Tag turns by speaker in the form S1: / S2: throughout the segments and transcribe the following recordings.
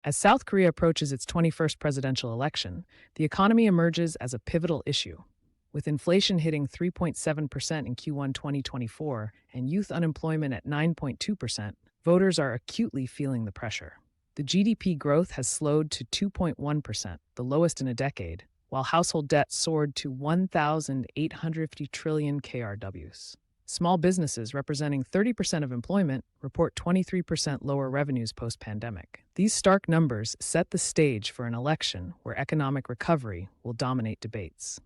S1: As South Korea approaches its 21st presidential election, the economy emerges as a pivotal issue. With inflation hitting 3.7% in Q1 2024 and youth unemployment at 9.2%, voters are acutely feeling the pressure. The GDP growth has slowed to 2.1%, the lowest in a decade, while household debt soared to 1,850 trillion KRWs. Small businesses, representing 30% of employment, report 23% lower revenues post-pandemic. These stark numbers set the stage for an election where economic recovery will dominate debates.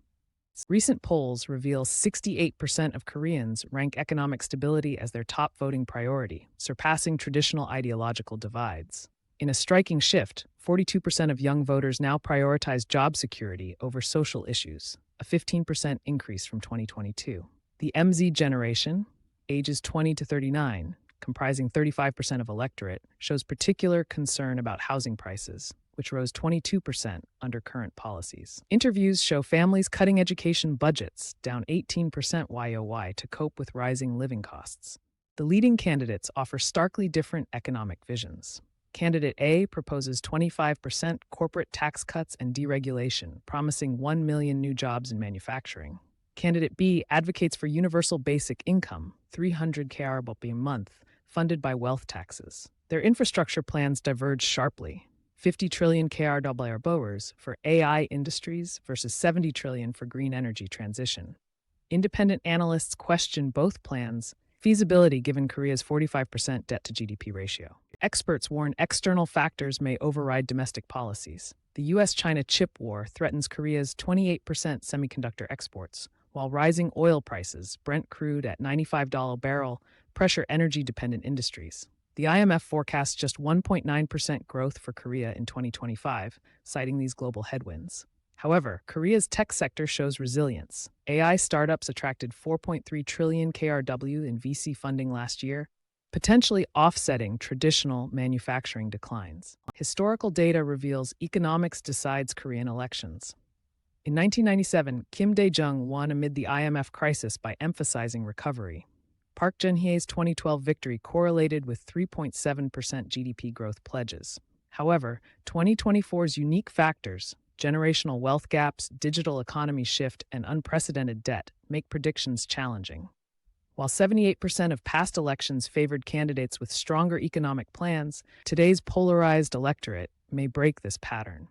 S1: Recent polls reveal 68% of Koreans rank economic stability as their top voting priority, surpassing traditional ideological divides. In a striking shift, 42% of young voters now prioritize job security over social issues, a 15% increase from 2022. The MZ generation, ages 20 to 39, comprising 35% of electorate, shows particular concern about housing prices, which rose 22% under current policies. Interviews show families cutting education budgets, down 18% YOY, to cope with rising living costs. The leading candidates offer starkly different economic visions. Candidate A proposes 25% corporate tax cuts and deregulation, promising 1 million new jobs in manufacturing. Candidate B advocates for universal basic income, 300 KRW a month, funded by wealth taxes. Their infrastructure plans diverge sharply. 50 trillion KRW for AI industries versus 70 trillion for green energy transition. Independent analysts question both plans' feasibility given Korea's 45% debt to GDP ratio. Experts warn external factors may override domestic policies. The US-China chip war threatens Korea's 28% semiconductor exports, while rising oil prices, Brent crude at $95 barrel, pressure energy-dependent industries. The IMF forecasts just 1.9% growth for Korea in 2025, citing these global headwinds. However, Korea's tech sector shows resilience. AI startups attracted 4.3 trillion KRW in VC funding last year, potentially offsetting traditional manufacturing declines. Historical data reveals economics decides Korean elections. In 1997, Kim Dae-jung won amid the IMF crisis by emphasizing recovery. Park Geun-hye's 2012 victory correlated with 3.7% GDP growth pledges. However, 2024's unique factors, generational wealth gaps, digital economy shift, and unprecedented debt, make predictions challenging. While 78% of past elections favored candidates with stronger economic plans, today's polarized electorate may break this pattern.